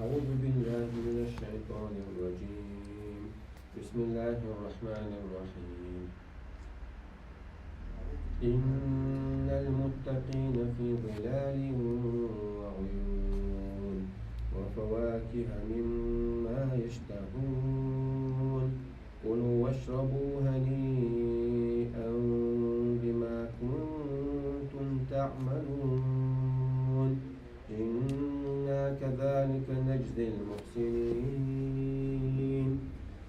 أعوذ بالله من الشيطان الرجيم. بسم الله الرحمن الرحيم. إن المتقين في ظلال وعيون وفواكه مما يشتهون كلوا واشربوا هنيئا بما كنتم تعملون إنا كذلك نجزي المحسنين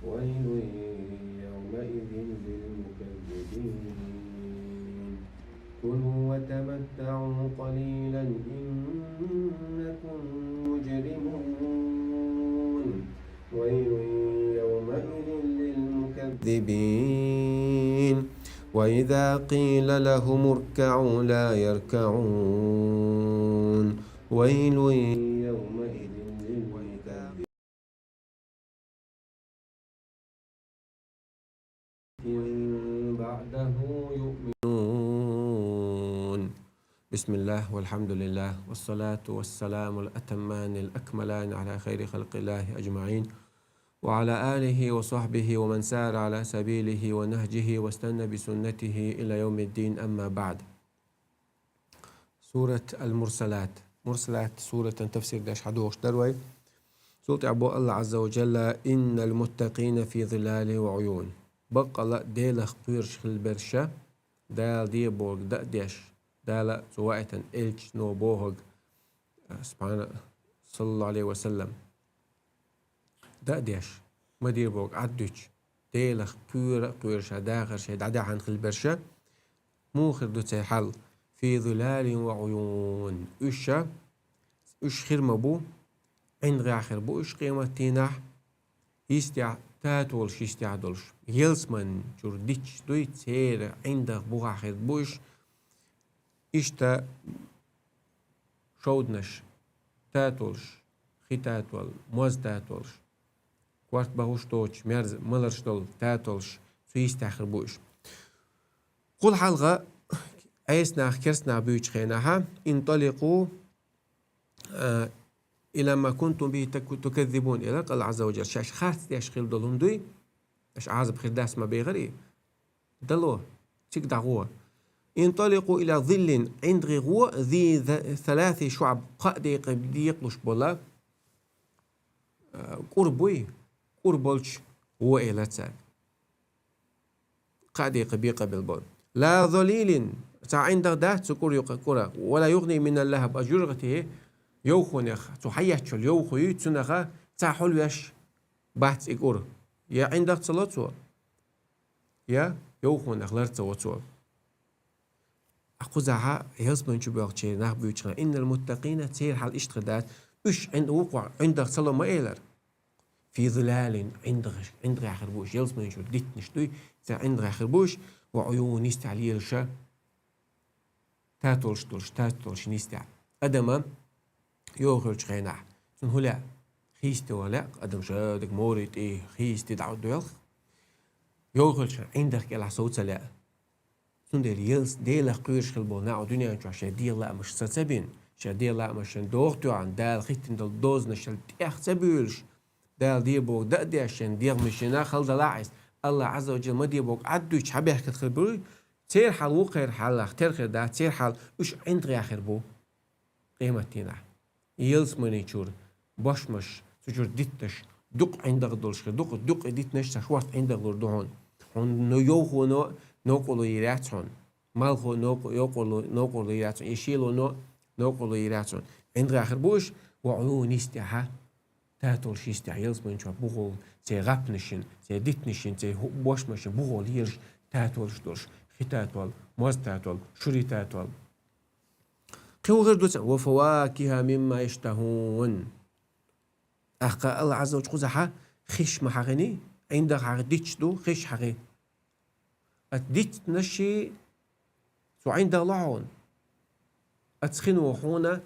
ويل يومئذ للمكذبين كلوا وتمتعوا قليلا إنكم مجرمون ويل يومئذ للمكذبين وإذا قيل لهم اركعوا لا يركعون ويل يومئذ للمكذبين بعده يؤمنون. بسم الله والحمد لله والصلاة والسلام الأتمان الأكملان على خير خلق الله أجمعين وعلى آله وصحبه ومن سار على سبيله ونهجه واستنى بسنته إلى يوم الدين. أما بعد. سورة المرسلات. مرسلات سورة تفسير داش حدوش دروي. سورة عبو الله عز وجل إن المتقين في ظلال وعيون. بقى ديلخ قيرش البرشة دال دي بورغ دا ديش دال سواء إلش نو بوهغ سبحانه صلى الله عليه وسلم دا ديش مدير بورغ عدوش ديلخ قيرش داغر شي دعدا عن البرشة موخر دو تحل في ظلال وعيون اش خير مبو عند غاخر بو اش قيمة تينح يستع تاتولش يستعدلش يلسمن جور ديتش دوي تسير عندك بو غاخر بوش اشتا شودنش تاتولش خي تاتول موز تاتولش كوارت باغوش توش مرز ملرش دول تاتولش سو يستاخر بوش قول حلقة أيسنا كرسنا بيوش خيناها انطلقوا إلى ما كنتم به تكذبون إلى الله عز وجل شاش خاص يشغل دلهم دوي اش عازب خير داس ما بيغري دلو تيك دعوة انطلقوا إلى ظل عند غو ذي ثلاث شعب قادي قبلي يقلش بولا قربوي قربولش هو إلى تساك قادي قبل بول لا ظليل تا عندك ده تكور يقرا ولا يغني من اللهب أجرغته يوخونخ تحياتشل يوخو يتسنخ تا حلوش بحث إقور يا عندك تصلاتو يا يوخونخ لرتوتو أخوزها يزبن شو بيغتشي نخ بيوتشنا إن المتقين تسير حال اشتغدات إش عند وقوع عندك صلاة ما إيلر في ظلال عند آخر بوش يزبن شو ديت نشتوي تا عند آخر بوش وعيون يستعلي الشا تاتولش نيستع أدما يوخرج خيناح سن هلا خيستي ولا أدم شادك موريت إيه خيستي دعوت دويلخ يوخرج عندك إلى صوت لا سن يلس ديلا قيرش خلبونا ودنيا نشوف شدير لا مش ستبين شدير لا مش ندوختو عن دال خيتن دل دوز نشل تيخ سبيلش دال ديبوك دقدي عشان دير مشينا خلد لاعس الله عز وجل ما ديبوك عدوش حبيح كتخبروي تير حال وقير حال اختير خير ده تير حال وش عند آخر بو قيمتنا يلس مني شور باش مش سجور ديتش دق عندك دولش دق ديتنش تشوات عندك دردهون هون نيوخو نوكلو يراتون مالخو نوكلو يراتون يشيلو نوكلو يراتون عند آخر بوش وعيون يستحى تاتول شيستع يلس مني شور بوغل تي غابنشين تي ديتنشين تي باش مش بوغل هيرش تاتولش دولش خيتاتول موزتاتول شريتاتول قيو غير دوتا وفواكه مما يشتهون أخا الله عز وجل قزحا خيش محاغني عندك حاغ ديتش دو خيش حاغي أتديت نشي سو عند لعون أتسخنو حونا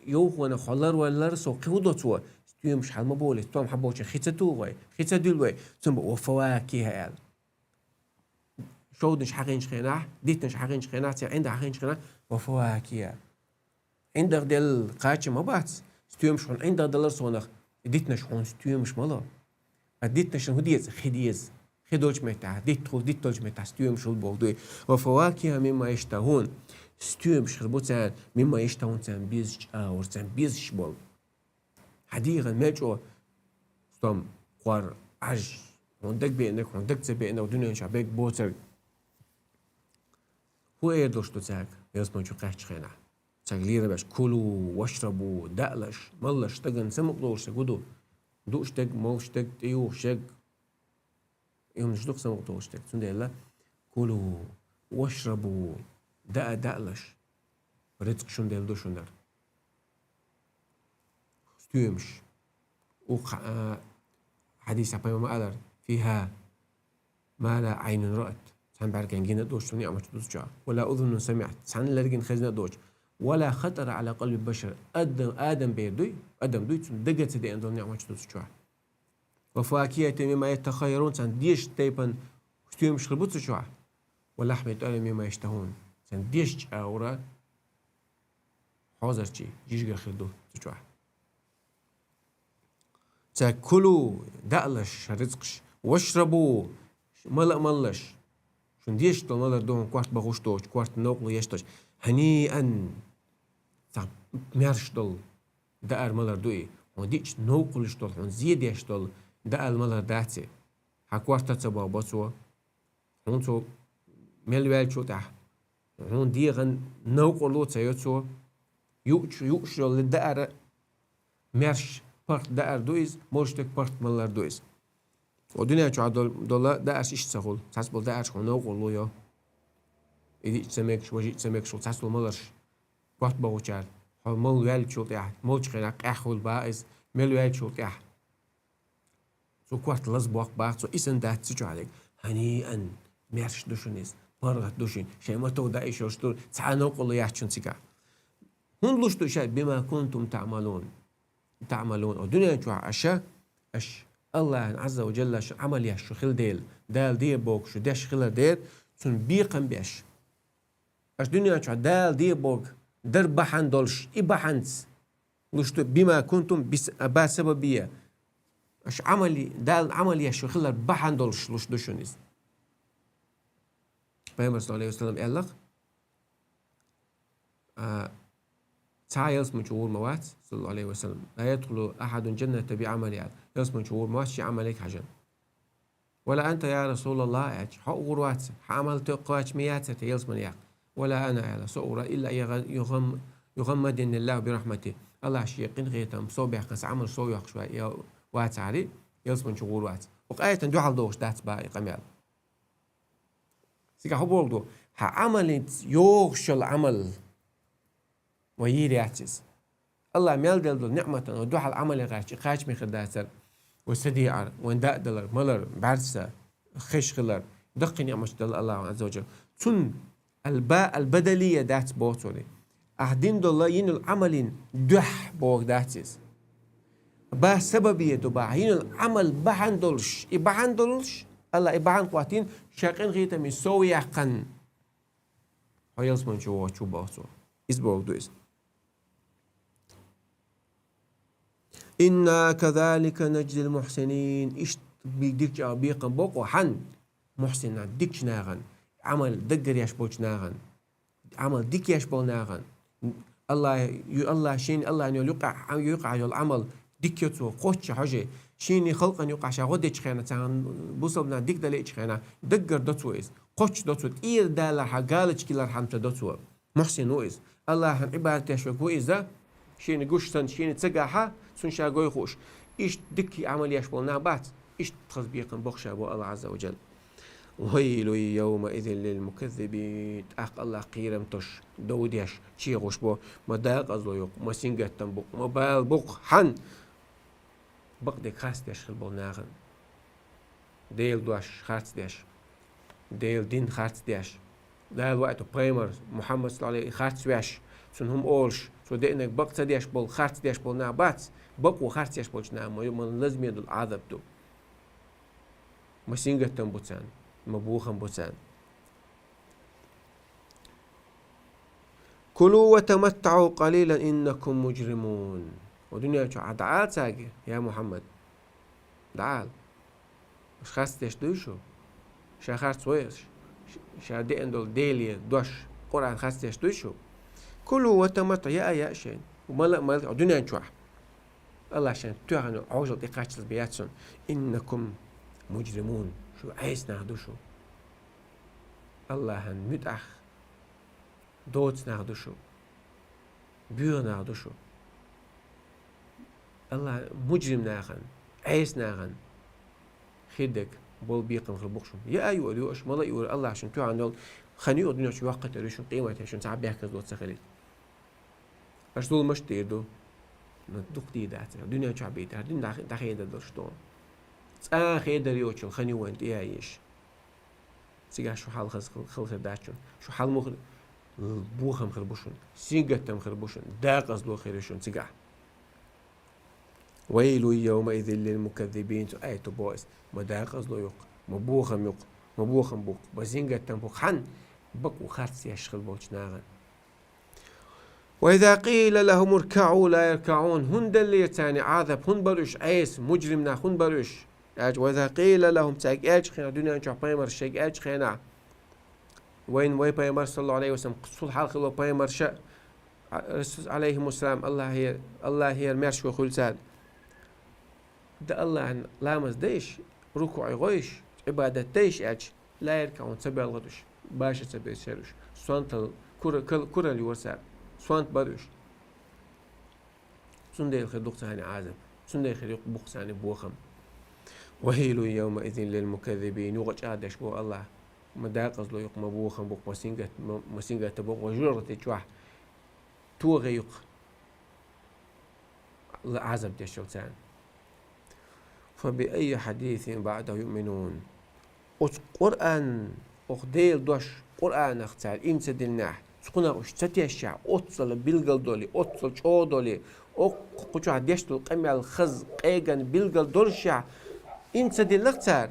يوخونا خلر ولر سو قيو دوتوا ستيوم شحال مبولي ستوم حبوشي خيتاتو وي ثم وفواكه آل شودنش حقين شخيناح ديتنش حقين شخيناح تي عندها حقين شخيناح وفواكه عندك ديال قاتش ما بات ستيومش هون عند دلار صونخ ديتناش هون ستيومش مالا ديتناش هديز خديز خدوش متاع ديتوش متاع ستيومش البولدوي وفواكه مما يشتهون ستيومش خربوتان مما يشتهون تان بيزش اور تان بيزش بول حديقا ماجو ستوم قوار عج هندك بينك هندك تبينك ودنيا شعبك بوتر هو ايه دوشتو تاك يسمع شو قاعد خينا تغليره باش كلوا واشربوا دقلش ملش تجن سمق دوش تقولوا دوش تج موش تج تيو شج يوم مش دوق سمق دوش تج تندلا كلوا واشربوا دقلش رزق شون دل دوشون در ستيمش حديث عباية ما قدر فيها ما لا عين رأت سان باركن جينا دوش سوني عمش دوش جا ولا أذن سمعت سان لرجن خزنا دوش ولا خطر على قلب البشر آدم بيدوي آدم دوي دقت دي أن دنيا عمش دوش جا وفواكهة مما يتخيرون سان ديش تيبن ستيمش خربوت جا ولحم يتقال مما يشتهون سان ديش أورا حاضر شي يجي خردو جا تاكلوا دقلش رزقش واشربوا ملش شون ديش تو ملر دوم كوارت بغوش توش كوارت نوقلو يشتوش هنيئا تا ميرش دول دقر ملر دوي هون ديش نوقلش دول هون زيد يشتول دقل ملر داتي حكوارت تبا بطوا هون تو ملوال شو تح هون ديغن نوقلو تيوتو يوش دول الدقر ميرش بارت دقر دويز موشتك بارت ملر دويز ودنيا شو دولا دقرش إيش تقول تحسب دقرش هون نوقلو يا إذا تسمعش وجي تسمعش وتحسب ملرش بارت بوشار هو ملوال شو تح موش خيرك أخول بايز ملوال شو تح سو كوارت لزبوق باق سو إسن دات تشو عليك هنيئا ميرش دوشنيز بارغت دوشين شيء ما تو دايش يشتور تعال نوقلو يحشون سكا هون لوش دوشات بما كنتم تعملون ودنيا شو عشا أش الله عز وجل عمل يشو خل دال دي بوك شو داش خل دير سن بيقن بيش أش دنيا شو دال دي بوك در بحن دولش إبحنس لوش بما كنتم بسببية أش عملي دال عمل يشو خل بحن دولش لوش دوشونيز بيامر صلى الله عليه وسلم قال لك تعال من شهور موات صلى الله عليه وسلم لا يدخل أحد جنة بعمل من شهور موات شي عملك حجن ولا أنت يا رسول الله حق غروات عملت قوات ميات يلزمن ياك ولا أنا على صورة إلا يغمد إن الله برحمته الله شيقين غيتم صوبح قس عمل صويح شوية وات عليه يلزمن شهور وات وقاية جوحل دوش دات باقي قميال سيكا حبولدو عملت يوغشل عمل ويرياتيز الله ميلدل دو نعمة ودوح العمل غاش مخداتر وسديعر ونداء دلر ملر بعرسة خش خلر دق نعمة دل الله عز وجل تن الباء البدلية دات بوتولي أهدين دل ين العمل دوح بوغ داتيز با سببية دبا ين العمل بحندلش إبحندلش الله إبحان قواتين شاقين غيتا من سوي يحقن هايلس من شو بوتو إسبوغ دو إس إنا كذلك نجزي المحسنين إيش بيديك بيقن بوقو حن محسن ديك ناغن عمل دقر يشبوش ناغن عمل ديك يشبو ناغن الله شين الله أن يقع العمل ديك يتو قوش حاجة شيني خلقا يقع شاغودي خينا تان بوصلنا ديك دلي خينا دقر دوتو إز قوش دوتو إير دالا حقالج كيلر حمتا دوتو محسن وإز الله هم عبارة يشبكو إذا شيني قوشتن شيني تسقاحا سن شاقوي خوش إيش دكي عمل يشبولنا بات إيش تخزبيقن بخشا بو الله عز وجل ويل يومئذ للمكذبين أق الله قيرم توش دوديش شي غوش بو ما داق أزلو يوق ما سنجتن بوق ما بال بوق حن بق ديك خاص ديش خلبو ناغن ديل دوش خاص ديش ديل دين خاص ديش ديل وقتو بريمر محمد صلى الله عليه خاص ويش سنهم أولش سو دينك بق تديش بول خاص ديش بول نابات بق وخاص ديش بولش نام من لازم يدل عذاب دو ما سنجتن بوتان مبوخا بوتان كلوا وتمتعوا قليلا إنكم مجرمون ودنيا شو عدعال ساقي يا محمد دعال مش خاستش دوشو شاخر سويش شادي اندول ديلي دوش قرآن خاستش دوشو كلوا وتمتع يا شين ومال دنيا شو الله عشان تعانوا عوجل إقاش البياتسون إنكم مجرمون شو عايز ناخدوشو الله هن متأخ دوت ناخدوشو بيو ناخدوشو الله مجرم ناخن عايز ناخن خدك بول بيقن خربوخشو يا أيوة اليوش مالا يقول الله عشان تعانوا خنيو دنيا شو وقت ريشو قيمة عشان تعب بيحكي دوت سخلي أشتول مش تيردو ندوق دي دات الدنيا شعبيت الدنيا دخيل الدرشتون خير دريوتشون خني وانت ايش سيجا شو حال خلق داتشون شو حال مخ بوخم خربوشون سيجتم خربوشون داق أصلو خيرشون سيجا ويل يومئذ للمكذبين آية بويس ما داق أصلو يق ما بوخم بوق بزينجتم بوق حن بق وخارس يشغل بوش ناغن وإذا قيل لهم اركعوا لا يركعون هن دليت يعني عذاب هن بروش عيس مجرمنا هن بروش وإذا قيل لهم تاج إيش خينا دنيا نشوف بيمر شيء إيش خينا وين بيمر صلى الله عليه وسلم قصول حلق الله بيمر شاء رسول عليه السلام الله هي المرش وخل سال ده الله عن لامس ديش ركوع غويش عبادة ديش إيش لا يركعون سبي الغدوش باش سبي الشروش سوانت كل اللي ورسال سوانت بروش سندي الخدوق ثاني عازم سندي الخدوق بوق ثاني بوخم وهيل يومئذ للمكذبين يوغج آدش بو الله مداق أصلو يق مبوخم بوق مسينجة تبوق وجرة تجوح توغي يق عزم تشلتان فبأي حديث بعده يؤمنون قرآن أخديل دوش قرآن اختار إمسا دلناح سقنا وش تتيشع أتصل بالقل دولي أتصل شو دولي أو قطع ديشتو القمع الخز قيقن بالقل دولشع إمسا دلناختار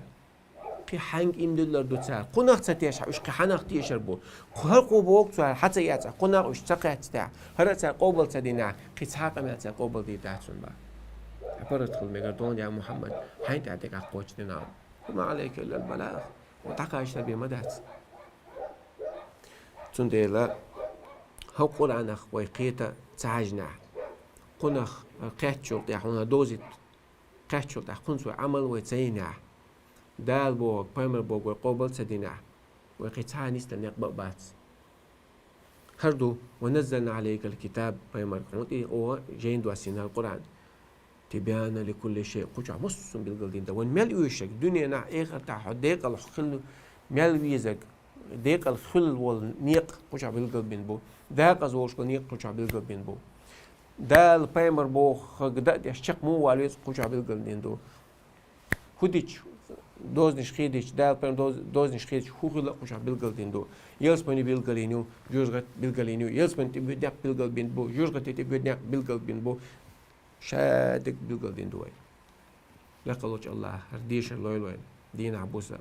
قي حنق إم دلر دوتار قنا تتيشع وش قي حنق تيشر بو خلقو بوق تار حتى ياتا قنا وش تقعت تاع هرتا قوبل تدينا قي تحاق ماتا قوبل دي داتون با عبرت خل ميقردون يا محمد حين تعديك عقوش دينا وما عليك إلا البلاغ وتعقاش تبي مدات تنديلا هو قرآن ويقيتا تعجنا قنخ قاتشل تاعونا دوزت قاتشل تاعون سو عمل وتسينا دال بوغ بيمر بوغ وقوبل سدينا ويقيتها نستنيق بقبات هردو ونزلنا عليك الكتاب بيمر قنوتي او جين دواسينا القرآن تبيانا لكل شيء قجع مصم بالقلدين دا ونمال يوشك دنيا نا ايغر تاع ديق الخل مال ويزك ديق الخل والنيق قجع بالقلبين بو داق زوش نيق قجع بالقلبين بو دال بايمر بو خقدات يشق مو والويز قجع بالقلبين دو هديش دوز نشخيدش دال بايمر دوز نشخيدش خوخلا قجع بالقلبين دو يلس بني بالقلينيو جوزغت بالقلينيو يلس بني تبيدك بالقلبين بو جوزغت تبيدك بالقلبين بو شادك بالقلبين دوي لقلوش الله هرديش اللويلوين دين عبوسا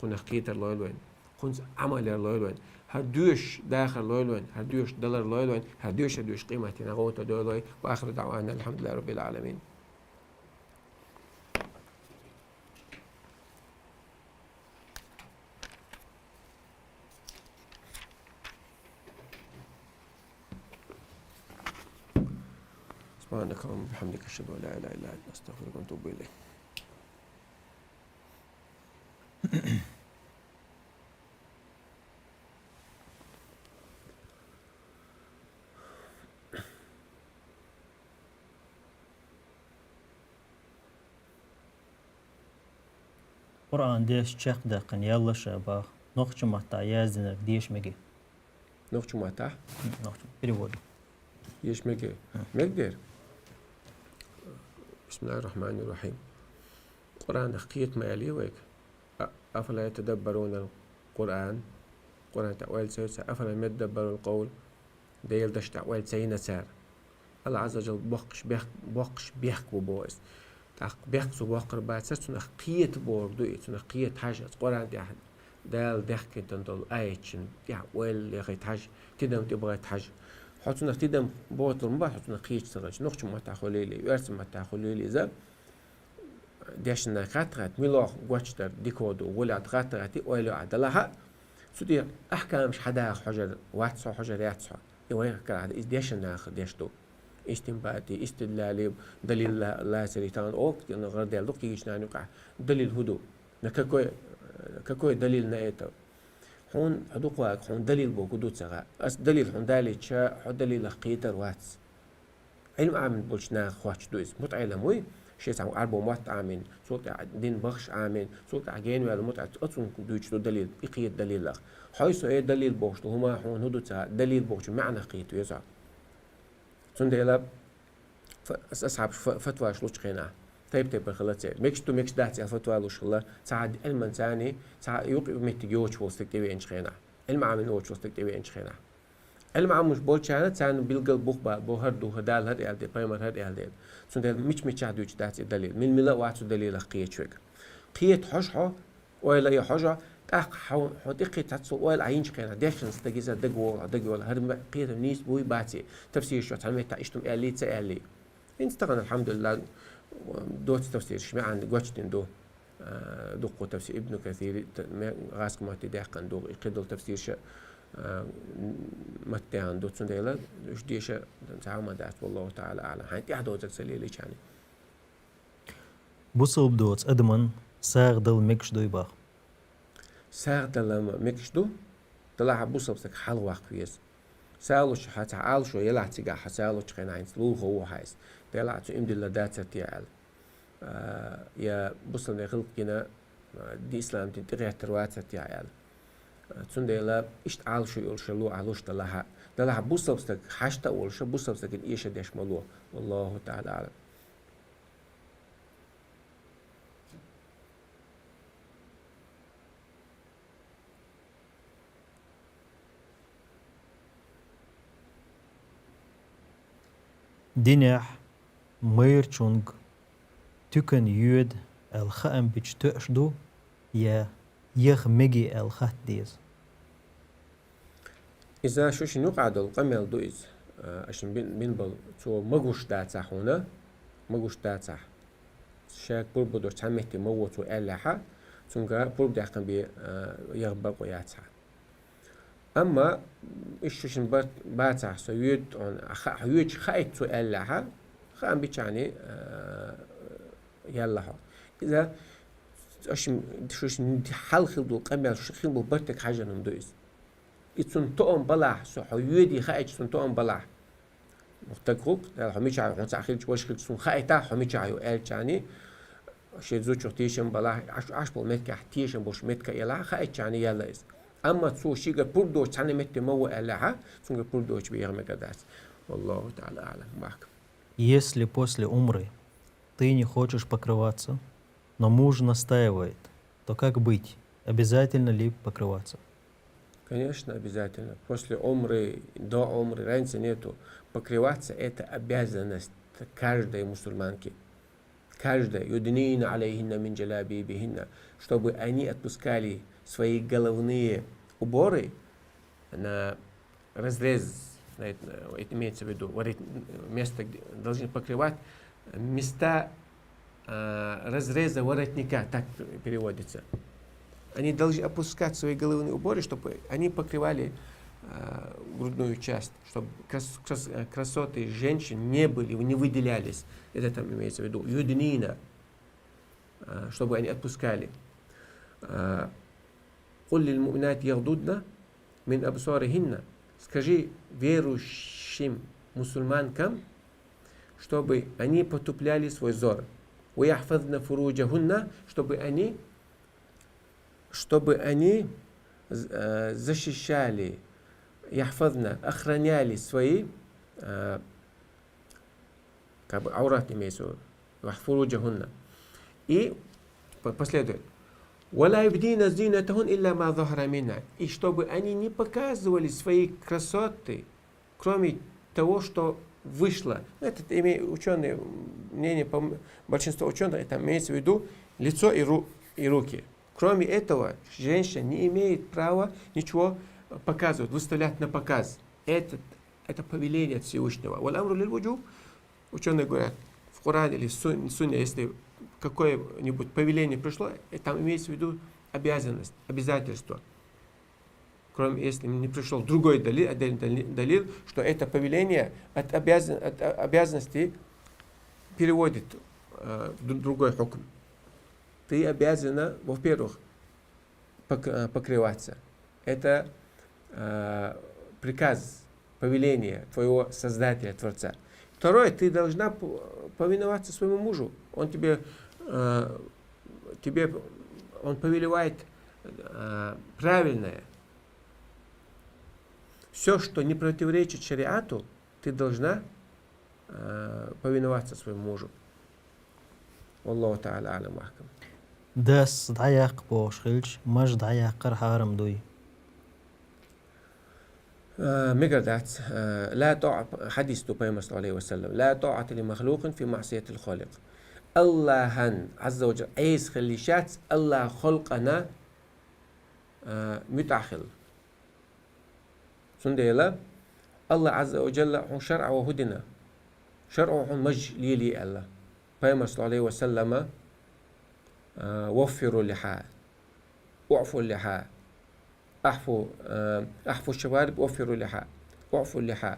كنا خيتر اللويلوين كنت عمل اللويلوين هردوش داخل اللويلوين هردوش دولار اللويلوين هردوش قيمتنا غوتا دولوي وآخر دعوانا الحمد لله رب العالمين. سبحانك اللهم وبحمدك أشهد أن لا إله إلا أنت أستغفرك وأتوب إليك. قرآن ديش شق دقن يلا شباب نخش مطع يازنك ديش مجي نخش مطع نخش بريود يش مجي مقدر. بسم الله الرحمن الرحيم. قرآن حقيقة ما يلي ويك أفلا يتدبرون القرآن قرآن تأويل سيسا أفلا يتدبرون القول ديل دش تأويل سينا سار الله عز وجل بوقش بيحكوا بويس بيحكوا بوقر بعد سيسا حقيقة بوردو إتنا حقيقة حاجة قرآن دي أحد دال دحكي تندل آيتشن يا ويل يا خيت حاجة تدم تبغى حاجة حطنا تدم بوتر مبا حطنا قيش سرج نخش ما تاخليلي ويرس ما تاخليلي ذا ديشنا قطعت ميلوخ واتشتر ديكودو ولا قطعتي ولا عدلها سودي أحكام مش حدا حجر واتسو حجر ياتسو يوين كراد إز ديشنا ديشتو استنباطي استدلالي دليل لا سريتان أوك إنه غير دليل دوك يجينا نقع دليل هدو نككوي دليل نأيتو هون هدوك واق هون دليل بوجودو تسعة أس دليل هون دليل شا هون دليل قيتر واتس علم عامل بولشنا خواتش دويس متعلم شيء سام أربعة موت عامين صوت دين بخش عامين صوت عجين ولا متعة أصلا دويش دليل إقية دليل لغ حيث أي دليل بوش هما هون هدو تسعة دليل بوش معنى قيتو يسعى سنديلا أصحاب فتوى شلوش خينا طيب خلاص ميكس داتي فتوى لوش خلا ساعد علم ثاني ساعد يوقف متجوش وسط تبي إنش خينا علم عامل وش وسط تبي إنش خينا علم عام مش بولش أنا ثاني بيلقى بوخ بوهردو هدال هاد يالدي بايمر هاد يالدي سنديل مش عدوش داتي دليل من ملا واتو دليل قية شوك قية حشها ولا يحجة أخ حدقي تتصل ولا عينش خينا ديشن استجيزة دقول هرم قية النيس بوي باتي تفسير شو تعمل تعيشتم إعلي تأعلي إنستغرب الحمد لله دوت تفسير شمع عن قوتشتين دو دقو تفسير ابن كثير غاسك ما تدقن دو يقدر تفسير ش متى عن دوت سنديلا وش ديش تعاون دات والله تعالى أعلم هاي أحد وجه سليلي يعني بوصل دوت أدمن ساغ دل مكش دوي باخ ساغ دل مكش دو طلع بوصل بسك حل واقع كويس سالوش حتى عالشو يلا تيجا حسالوش خينا عين سلو هو هايس يلا تو إمد الله داتا تيعل يا بوصل نخلق كنا دي إسلام تنتقي تروات تيعل تسند يلا إشت عالشو يلشلو علوش دلها بوصل بسك حشتا ولش بوصل بسك إيش ديش ملوه والله تعالى أعلم دينح مير تشونغ تكن يود الخام بيش تأشدو يا يخ مجي الخات ديز إذا شوش نقعد القمل دويز عشان بنبل تو مجوش داتح هنا مجوش داتح شاك بربو دور تعمتي موتو ألحة تونغا بربو داقن بي يغبق وياتح أما إيش باتح سويد عن يود خايت تو ألحة خام بيتشاني يلا إذا عشان شوش حل خلدو القمل شو خلدو برتك حاجة نمدويز يتسون توم بلح سو حيودي خايت سون توم بلح مختكروك ده حميش عيو حنس أخيل شوش خيل سون خايتا حميش عيو قال يعني شيء زوج تيشن بلح عش بالمتك تيشن بوش متك يلا خايت يعني يلا إس أما تسو شيء بردو تاني مت مو قالها سون بردو بيغ مقداس والله تعالى أعلم معك. Если после умры ты не хочешь покрываться, но муж настаивает, то как быть? Обязательно ли покрываться? Конечно, обязательно. После умры, до умры, разницы нету. Покрываться – это обязанность каждой мусульманки. Каждой. Юднина алейхинна мин джалабибихинна. Чтобы они отпускали свои головные уборы на разрез, это имеется в виду, место, где должны покрывать места разреза воротника, так переводится. Они должны опускать свои головные уборы, чтобы они покрывали грудную часть, чтобы красоты женщин не были, не выделялись. Это там имеется в виду. Юднина, чтобы они отпускали. قل للمؤمنات يغضضن من أبصارهن. Скажи верующим мусульманкам, чтобы они потупляли свой взор. ويحفظن فروجهن, чтобы они защищали, яхфазна, охраняли свои как бы аурат имеется в виду, фуруджахунна. И последует. ولا يبدين زينتهن إلا ما ظهر منها. И чтобы они не показывали свои красоты, кроме того, что вышло. Это ученые, мнение большинства ученых, это имеется в виду лицо и руки. Кроме этого, женщина не имеет права ничего показывать, выставлять на показ. Это Это повеление от Всевышнего. Валь-амру лиль-вуджуб. Ученые говорят, в Коране или в Сунне, если какое-нибудь повеление пришло, там имеется в виду обязанность, обязательство. Кроме если не пришел другой далил, что это повеление от обязанности переводит в другой хукм. Ты обязана, во-первых, покрываться. Это приказ, повеление твоего Создателя, Творца. Второе, ты должна повиноваться своему мужу. Он он повелевает правильное. Все, что не противоречит шариату, ты должна повиноваться своему мужу. Аллаху та'аля алям вахкам. Das dayaq boşğılç, maj dayaqar haram duy. مقردات لا طاعة حديث بيغمبر صلى الله عليه وسلم لا طاعة لمخلوق في معصية الخالق. الله عز وجل ايس خليشات الله خلقنا متعخل. سنديلا الله عز وجل هو شرع وهدنا شرعه مج ليلي الله. بيغمبر صلى الله عليه وسلم وفروا اللحى اعفوا اللحى احفوا الشوارب وفروا اللحى اعفوا اللحى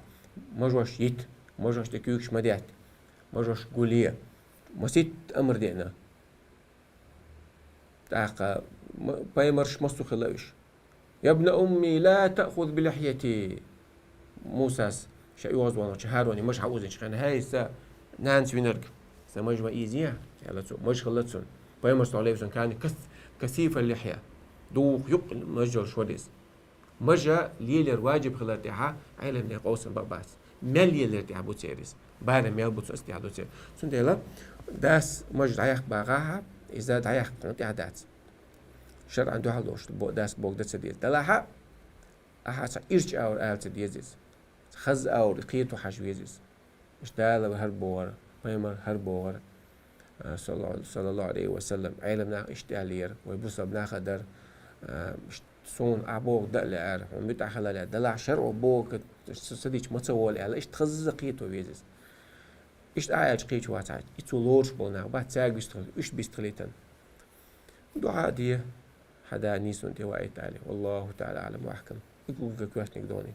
مجوش يت مجوش تكيوكش مديات مجوش قولية مسيت أمر دينا تعاقى بايمرش مصو خلاوش يا ابن أمي لا تأخذ بلحيتي موساس شايوز وانا شهاروني مش عاوزين شخنا هاي سا نانس وينرق سا مجمع إيزيا يلا تسو مش خلتسون بايمرش صلى الله عليه وسلم كان كثيف اللحية دوخ يق مجر شوريس مجا ليلر واجب خلاتها علم ني قوسن باباس مل يلر تي ابو تيريس بار مل بوتس استي ادو تير سنديلا داس مج دايخ باغاها اذا دايخ قنتي عدات شر عنده حلوش داس بوك دتس ديز دلاها احا ايرج اور الت ديزيس خز اور قيتو حجويزيس اشتال هربور بايمر هربور صلى الله عليه وسلم علمنا اشتالير ويبص بناخدر سون عبوك دقل عارف ومتع خلال دلع شرع بوك صديق متصول على ايش تخزز قيتو ويزيز ايش تعاج قيتو واتعاج ايتو لورش بولنا وبعد ساق بيستخل ايش بيستخليتن دعاء دي حدا نيسون تي وايت عليه والله تعالى اعلم واحكم يقول لك واش نقدوني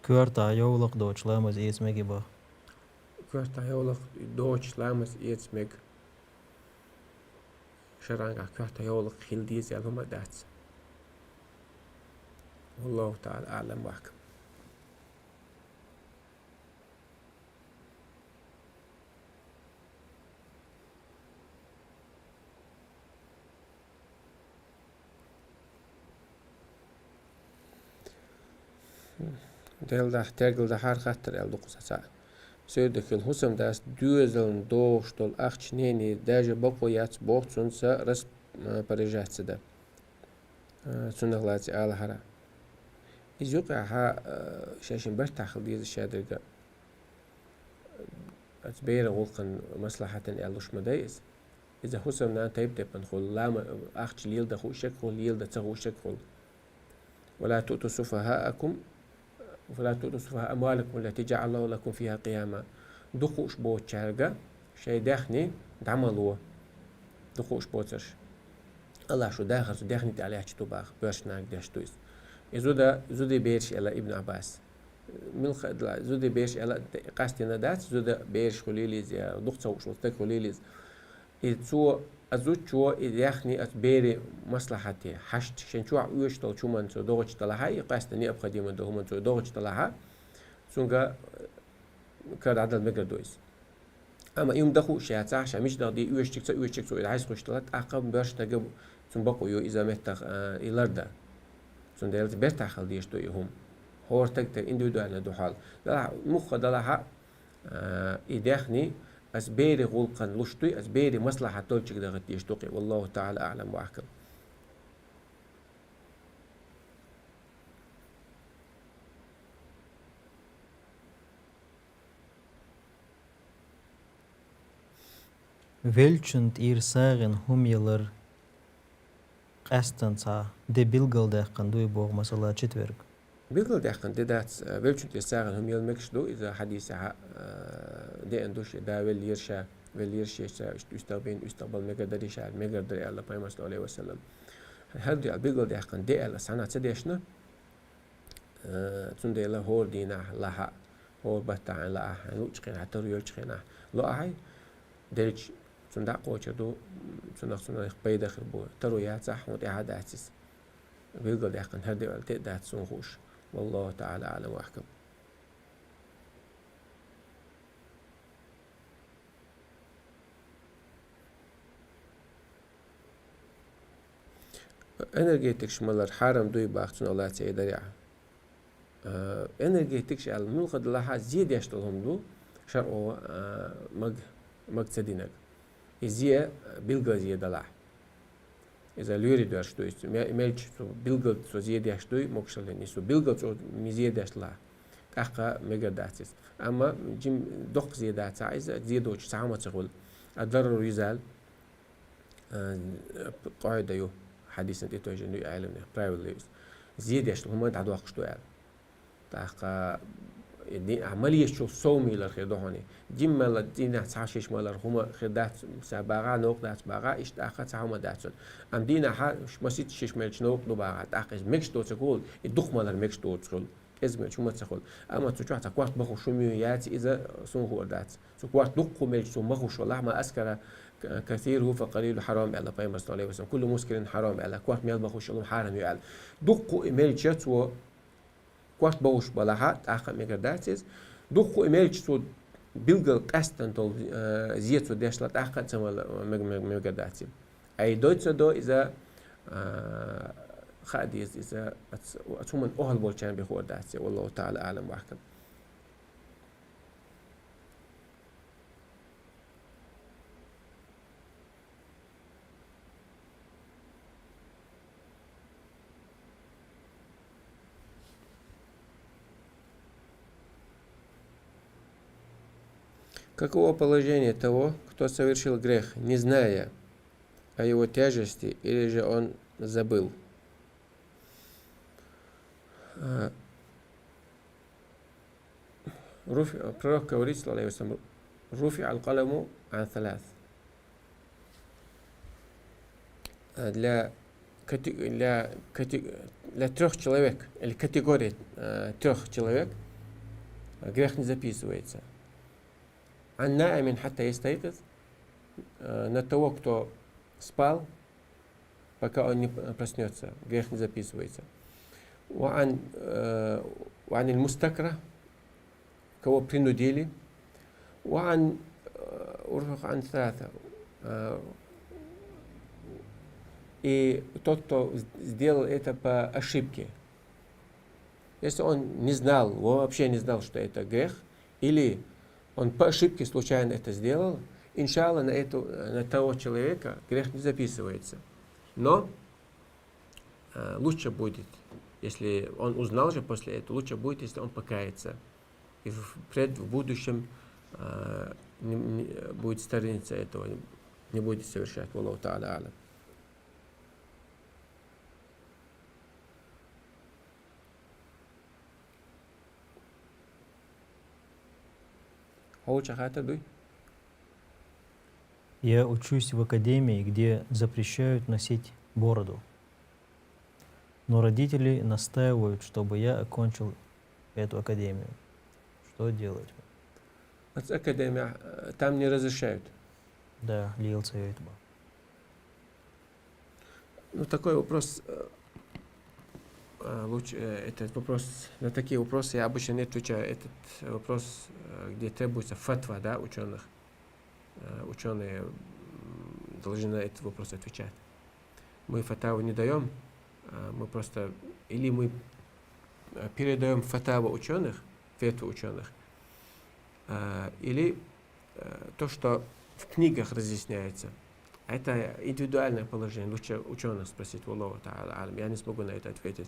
Kvarta jólak doč lēmas iesmegībā. كوارتا يولق دوش لامس يتسمك شرانقا كوارتا يولق خيل ديز يالهما داتس والله تعالى أعلم واحكم Delda tergilda har khatter el duqsa sa. Söydekil husam das düzeln doğuştol akçneni daje bokoyats boğtsunsa ras parejatsida. Sunnaglati al hara. İzyok ha şaşın baş taxil diye şadirga. Atbeyra olqan maslahatan eluşmadayız. İza husam nan tayb tepan khul lama akç lilda khuşak khul lilda tsakhuşak khul. ولا تؤتوا سفهاءكم ولا تؤتوا سفهاء أموالكم التي جعل الله لكم فيها قياما. دخوش بوت شارجا شيء داخني دعملوه دخوش بوتش الله شو داخني عليه تباخ برشناك داشتويس زودا بيرش إلى ابن عباس من زودا بيرش إلى قاستنا دات زودا بيرش خليليز يا دخت وش وستك خليليز إتسو أزوج شو يخني أتبيري مصلحتي حشت شن شو عيوش تل شو من سو دوغش تلاها يقاستني أبقى ديما ده هم سو دوغش تلاها سونغا كاد عدد مقدويس أما يوم دخو شيء عشان مش ده دي يوش تكسو إذا عايز خوش تلات أقام برش تجيب سنبقو يو إذا متى إلاردا سون ديالت بيرتا خل ديش تو يهم هو تك إنديفيدوال دو حال لا مخ دلها إدخني أسبيري غلقن لشتوي أسبيري مصلحة تولشك دغت يشتوقي والله تعالى أعلم وأحكم. Velchund sagen humjeler Estanca de bilgaldeqan duy boğ masala четверг. بالقل دات velchund sagen هم يلمكش دو إذا حديث دي أندوش دا واليرشا يستقبل مقدر يشاعر مقدر الله بيما صلى الله عليه وسلم هردي بالقل دي ألا سنة تديشنا تون دي الله هور دينا لها هور بتاعن لها لوچقين حتى ريولچقين لا هاي درج تون دا قوچدو تون بيد خربو ترو يا صح ودي عاداتس بالقل هردي دات سون خوش والله تعالى أعلم وأحكم. energetik şmalar haram duy baktın Allah çeyder ya. Energetik şal mulqad laha ziyad yaştalhum du şar o مقصدينك إزاي بيلغا زيادة لا إذا لوري دارش تو است ملچ تو بيلغا تو زيادة يشتوي مقصلني سو بيلغا تو مزيادة لا كاقا ميجا داتس أما جيم دق زيادة عايز زيادة وش ساعة ما تقول الضرر يزال قاعدة يو حديث أنت توجه علمنا برايفلي زيادة يشتو هم تعدوا قشتو يعني تاقا دي عملية شو صومي للخيدوهني جيم مال دينا تعشيش مال هما خدات سبعة نوق دات سبعة إيش تأخذ ساعة ما داتون أم دينا ها مسيت شيش مالش نوق دبعة تأخذ ميكس تو تقول الدخ مال الميكس تو تقول إزمة شو ما تقول أما تجوا تقوات بخو شو ميات إذا سون هو دات تقوات دخ مالش سون بخو شو الله ما أسكر كثير هو فقليل حرام على بيما صلى الله عليه وسلم كل مسكر حرام على قوات ميال بخو شو حرام يعل دخ مالش تو قوات بوش بلاها تأخذ مقدارتز دخو إمالش تو بيلغل قاستن تول زيت تو داشلا تأخذ سما مقدارتز أي دوتس دو إذا خاديز إذا أتومن أهل بولشان بخور داتس والله تعالى أعلم وأحكم. Каково положение того, кто совершил грех, не зная о его тяжести, или же он забыл? Пророк говорит, руфи аль-каламу ан thalath. Для трех человек, или категории трех человек, грех не записывается. عن نائم حتى يستيقظ на того, кто спал, пока он не проснется, грех не записывается. وعن المستكره, кого принудили. وعن ثلاثة. И тот, кто сделал это по ошибке. Если он не знал, вообще не знал, что это грех, или он по ошибке случайно это сделал, иншалла на того человека грех не записывается. Но лучше будет, если он узнал же после этого, лучше будет, если он покается. И в будущем будет сторониться этого, не будет совершать. Аллаху та'аля алям. Хочешь хатер дуй? Я учусь в академии, где запрещают носить бороду. Но родители настаивают, чтобы я окончил эту академию. Что делать? Академия, там не разрешают. Да, Лил Цейтба. Ну, такой вопрос, лучше, этот вопрос, на такие вопросы я обычно не отвечаю. Этот вопрос, где требуется фатва, да, ученых. Ученые должны на этот вопрос отвечать. Мы фатву не даем, мы просто, или мы передаем фатву ученых, фетву ученых, или то, что в книгах разъясняется. Это индивидуальное положение. Лучше ученых спросить, Аллаху Та'аля. Я не смогу на это ответить.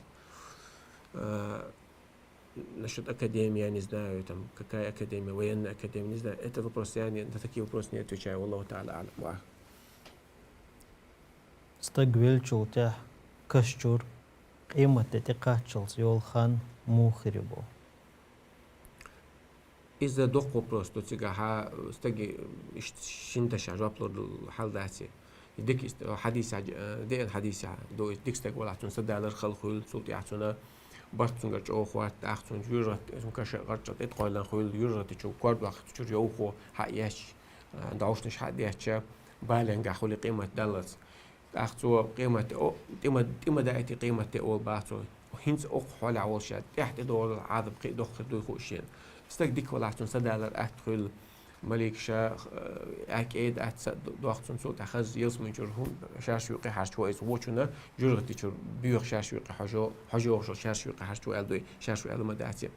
Насчет академии я не знаю, там, какая академия, военная академия, не знаю. Это вопрос, я на такие вопросы не отвечаю. Аллаху Та'аля. Стагвельчул тя кашчур, иматете качалс йолхан мухрибо. إذا دق وبروس تو تيجا استجي شنتش عجبلو الحال داتي يديك حديث دي الحديث دو يديك استج ولا عشان صدق على الخل صوت يعطونا برتون قرش أو خوات أختون يورت اسمه كش قرش تقول لنا خل يورت تشوف كارد وقت تشوف يوخو حقيقش دعوش نش حقيقش بالين قحولي قيمة دلس أختو قيمة دايتي قيمة أول باتو وهنس أخ حول عول شاد تحت دور عذب قي دخل دو خوشين استك ديك ولا عشان صدق على الأدخل ملك شا أكيد دوختون صوت أخذ يلس من جرهم شاش يقي حاش شو إيش ووشنا جرتي شو بيوخ شاش يقي حاجو وش شاش يقي حاش شو ألدوي شاش شو ألما داتي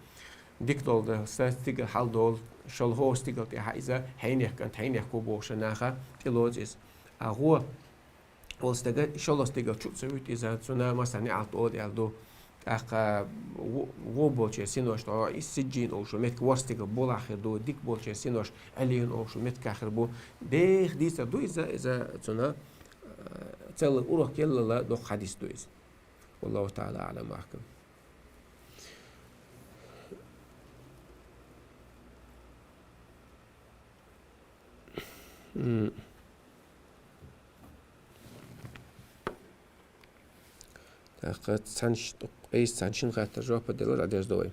ديك دول ده ستيجل حال دول شل هو ستيجل تها إذا هينيك كانت هينيك كوبوش ناخا تلوجس هو والستيجل شل ستيجل شو تسويت إذا تنا مثلا على طول يالدو أخا وبولشة سينوش تو السجين أو شو متك ورستيك بول آخر دو ديك بولشة سينوش عليون أو شو متك آخر بو ده ديس دو إذا تنا تل أروح كلا لا دو حديث دو إذا والله تعالى أعلم وأحكم. قد سانش أي سانشين قد تجربة دلور عديش دوي.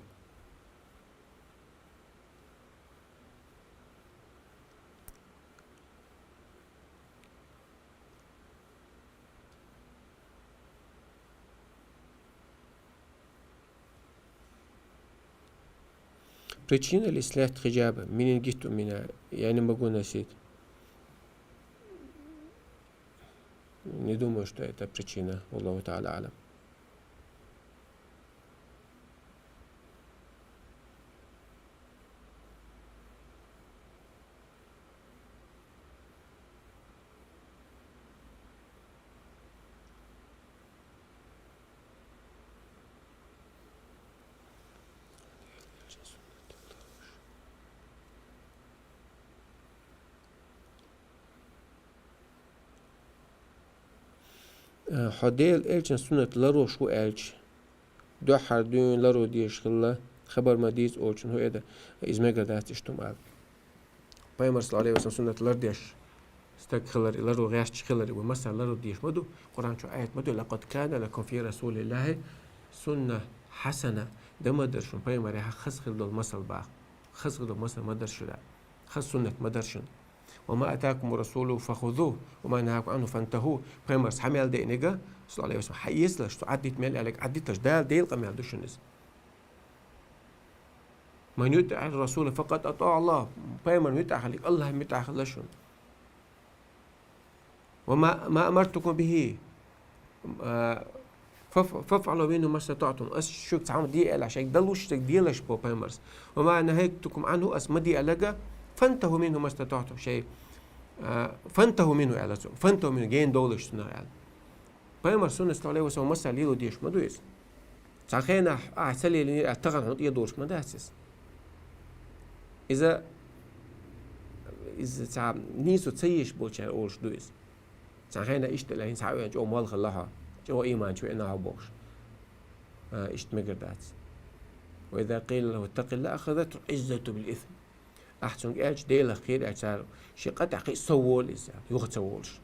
Причина ли след хиджаба? Минингит у меня, я не могу носить. Не думаю, что это причина. Аллаху Та'аля алям. حديل إلشن سنة لارو شو إلش دو حردون لارو ديش خلا خبر ما ديز أولشن هو إذا إزمجر دات إشتمال بايمر صلى الله عليه وسلم سنة لار ديش استك خلر لارو غاش خلر ومثلا لارو ديش مدو قرآن شو آيات مدو لقد كان لكم في رسول الله سنة حسنة ده مدرشون بايمر يها خس خل دول مثل با خس خل دول مثل مدرشون خس سنة مدرشون وما أتاكم رسوله فخذوه وما نهاكم عنه فانتهوا بريمرس حمل دي نيجا صلى الله عليه وسلم حيس لش تعديت مال عليك عديت لش دال قم يعدوش الناس من يطع الرسول فقط أطاع الله بريمر يطع عليك الله يطع خلشون وما أمرتكم به فافعلوا منه ما استطعتم شو تعمل دي قال عشان ضلوش تقديلش بو بريمرس وما نهيتكم عنه ما دي قالجا فانتهوا منه ما استطعتم شيء فانتهوا منه على فانتهوا منه جين دولش تنا على بايمر سنة صلى الله عليه وسلم مسا ليلو ديش ما دويس تعخينا أحسلي اللي أتغن عن يدورش ما داسس إذا تعب نيسو تسيش بوش أولش دويس تعخينا إيش تلاقين سعوي جو مال خلاها جو إيمان شو إنها بوش إيش مقردات وإذا قيل له اتق الله أخذته عزته بالإثم أحسن إيش ديلا خير أشار شيء قد أخي سوول إنسان يوخد سوولش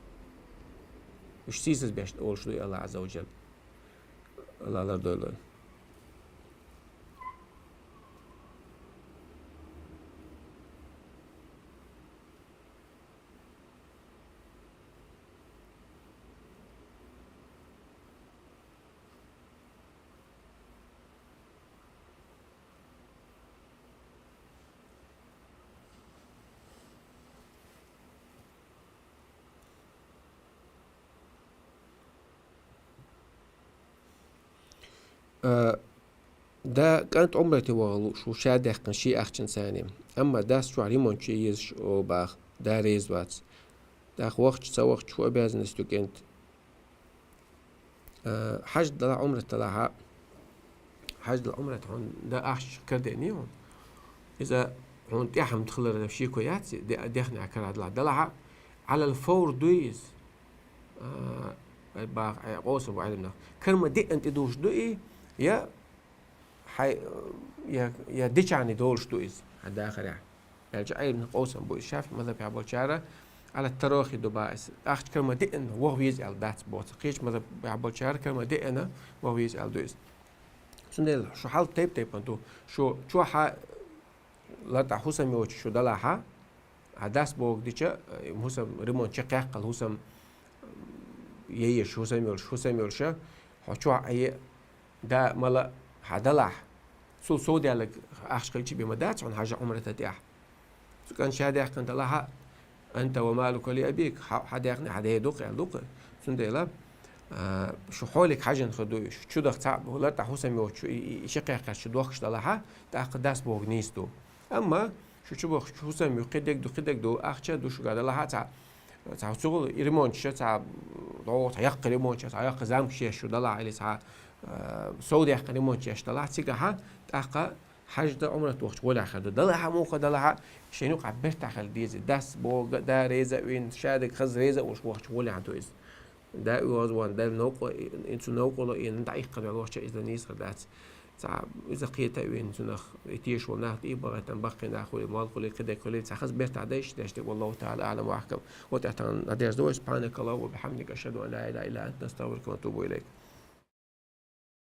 مش سيسس بيش تقول شو الله عز وجل الله لا دول ده كانت عمرتي وغلو شو شادخ كان شي أخشن ثاني أما ده شو ريمون شي يز أو باخ ده ريز واتس ده وقت سوقت شو أبيز نستو كنت حاج ده عمرة طلعها حاج ده عمرة هون ده أحش كردني هون إذا هون تيحم تخلر نفشي كوياتي ده دخني أكراد لا دلعها على الفور دويز باخ قوسم وعلمنا كلمة دي أنت دوش دوئي يا حي يا ديش عني دولش دوئيز هذا آخر يعني يعني من قوسم بو الشاف ماذا بيعبول شارع على التراخي دبائس أخذ كلمة دي أنا وهو يزعل دات بوت قيش ماذا بيعبول شارع كلمة دي أنا وهو يزعل دوئيز سندل شو حال تيب أنتو شو لا تحوسم يوش شو دلها هداس بوك ديشة هوسم ريمون شقاق هوسم ييش هوسم يولش شو أي دا ملا هدلح سو ديالك أخش قلتي بمدات عن حاجة عمرة تديح سو كان شادح كنت لها أنت ومالك لأبيك حدا يقني حدا يدوق يدوق سندلا شو حولك حاجة نخدو شو دخ تعب ولا تحوسم يوش شو يشقاق شو دوخش دلها تأخذ داس بوك نيستو أما شو بخ شو سمي قدك دو أخشى دو شو قال لها تاع شغل ريمون شو تاع دو تاع ريمون تاع يق زام شو دلها على تاع سعودي يق ريمون شو دلها تيجها تاق حاجة عمرة وقت ولا أخذ دلها مو دلها شنو عبرت على ديز داس بو دا ريزة وين شادك خز ريزة وش وقت ولا عندوز دا وان دا نوق انتو نوق إن دقيقة الوقت إذا نيس خدات إذا قيت وين تنخ يتيش وناخد إبرة تنبقي ناخد المال كل كده كل تأخذ بيت عديش دشت والله تعالى أعلم وأحكم وتعتن عديش دو سبحانك الله وبحمدك أشهد أن لا إله إلا أنت نستغفرك ونتوب إليك